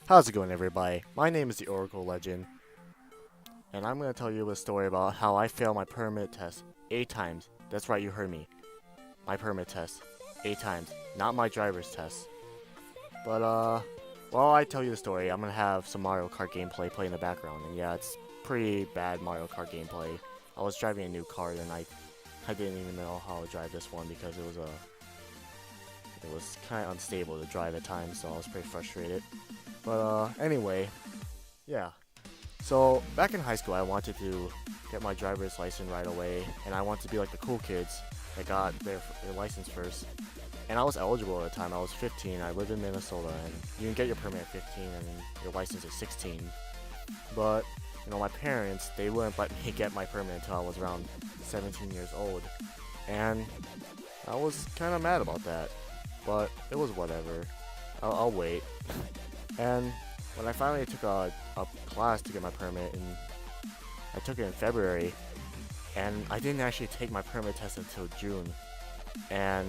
How's it going, everybody? My name is the Oracle Legend, and I'm going to tell you a story about how I failed my permit test 8 times. That's right, you heard me. My permit test 8 times, not my driver's test. But, while I tell you the story, I'm going to have some Mario Kart gameplay play in the background. And yeah, it's pretty bad Mario Kart gameplay. I was driving a new car and I didn't even know how to drive this one because it was kind of unstable to drive at times, so I was pretty frustrated. But, anyway, yeah. So back in high school, I wanted to get my driver's license right away, and I wanted to be like the cool kids that got their license first. And I was eligible at the time. I was 15. I lived in Minnesota, and you can get your permit at 15, and your license is 16. But my parents, they wouldn't let me get my permit until I was around 17 years old, and I was kind of mad about that. But it was whatever. I'll wait. And when I finally took a class to get my permit, and I took it in February, and I didn't actually take my permit test until June, and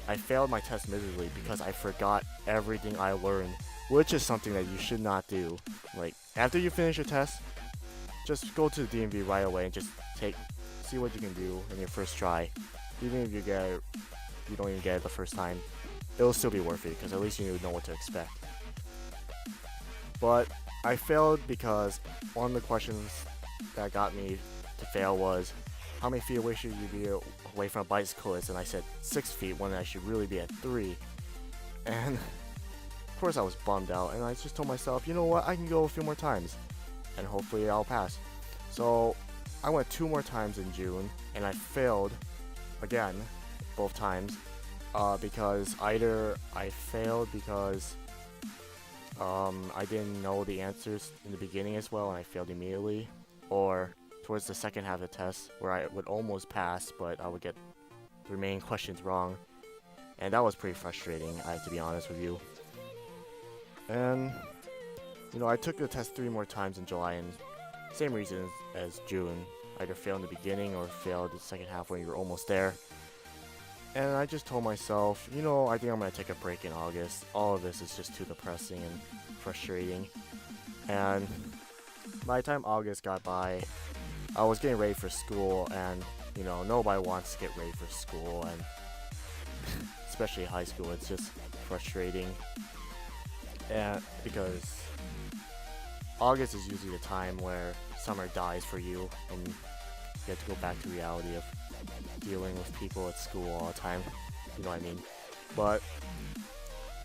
I failed my test miserably because I forgot everything I learned, which is something that you should not do. Like, after you finish your test, just go to the DMV right away and just see what you can do in your first try. Even if you don't even get it the first time, it'll still be worth it because at least you know what to expect. But I failed because one of the questions that got me to fail was, how many feet away should you be away from a bicyclist? And I said 6 feet when I should really be at 3. And of course I was bummed out, and I just told myself, you know what, I can go a few more times and hopefully I'll pass. So I went 2 more times in June, and I failed again both times because either I failed because I didn't know the answers in the beginning as well and I failed immediately, or towards the second half of the test where I would almost pass but I would get the remaining questions wrong, and that was pretty frustrating, I have to be honest with you. And I took the test 3 more times in July, and same reasons as June, either failed in the beginning or failed the second half when you were almost there. And I just told myself, I think I'm going to take a break in August. All of this is just too depressing and frustrating. And by the time August got by, I was getting ready for school, and, nobody wants to get ready for school, and especially high school, it's just frustrating. And because August is usually the time where summer dies for you, and you have to go back to reality of dealing with people at school all the time, you know what I mean? But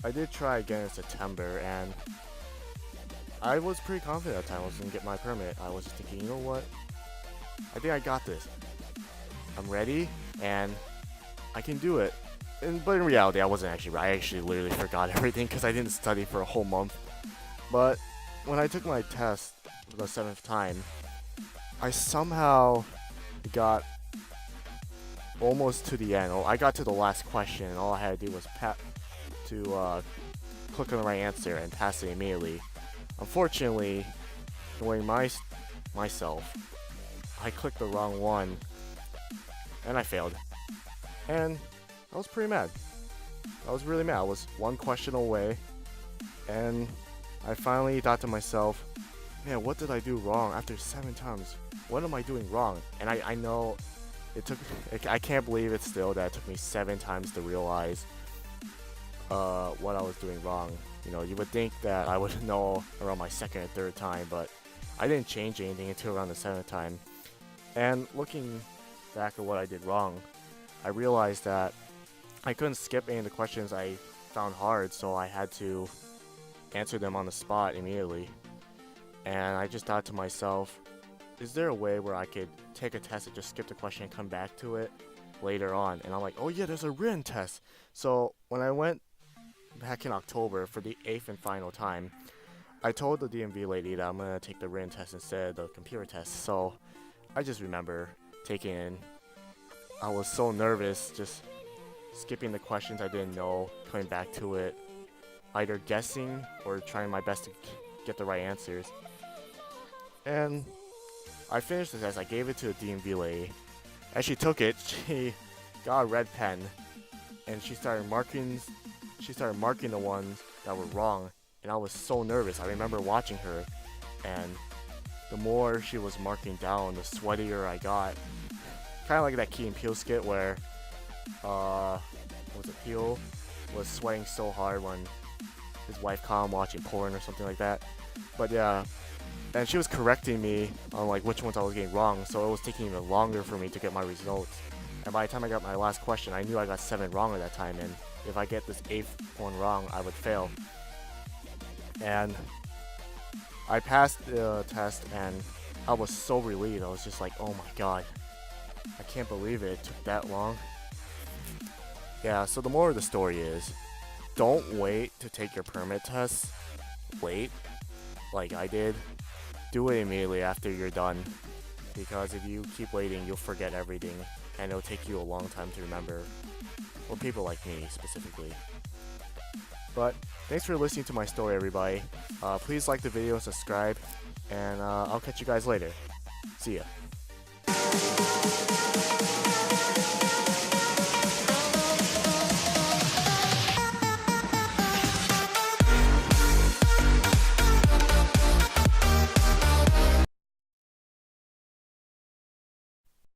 I did try again in September, and I was pretty confident at the time I was going to get my permit. I was just thinking, you know what, I think I got this. I'm ready, and I can do it. But in reality, I wasn't actually right. I actually literally forgot everything because I didn't study for a whole month. But when I took my test for the 7th time, I somehow got almost to the end. I got to the last question, and all I had to do was click on the right answer and pass it immediately. Unfortunately, knowing myself, I clicked the wrong one, and I failed. And I was pretty mad. I was really mad. I was one question away, and I finally thought to myself, man, what did I do wrong after 7 times? What am I doing wrong? And I know I can't believe it still that it took me 7 times to realize what I was doing wrong. You would think that I would know around my 2nd or 3rd time, but I didn't change anything until around the 7th time. And looking back at what I did wrong, I realized that I couldn't skip any of the questions I found hard, so I had to answer them on the spot immediately. And I just thought to myself, is there a way where I could take a test and just skip the question and come back to it later on? And I'm like, oh yeah, there's a written test. So when I went back in October for the 8th and final time, I told the DMV lady that I'm going to take the written test instead of the computer test. So I just remember taking it. I was so nervous, just skipping the questions I didn't know, coming back to it, either guessing or trying my best to get the right answers. And I finished the test. I gave it to the DMV lady. As she took it, she got a red pen, and she started marking the ones that were wrong. and I was so nervous. I remember watching her, and the more she was marking down, the sweatier I got. Kind of like that Key and Peele skit where, was it Peele was sweating so hard when his wife caught him watching porn or something like that. But yeah, and she was correcting me on like which ones I was getting wrong, so it was taking even longer for me to get my results. And by the time I got my last question, I knew I got 7 wrong at that time, and if I get this 8th one wrong, I would fail. And I passed the test, and I was so relieved. I was just like, oh my god, I can't believe it took that long. Yeah, so the moral of the story is, don't wait to take your permit test. Wait, like I did. Do it immediately after you're done, because if you keep waiting, you'll forget everything, and it'll take you a long time to remember. Or people like me, specifically. But, thanks for listening to my story, everybody. Please like the video and subscribe, and I'll catch you guys later. See ya.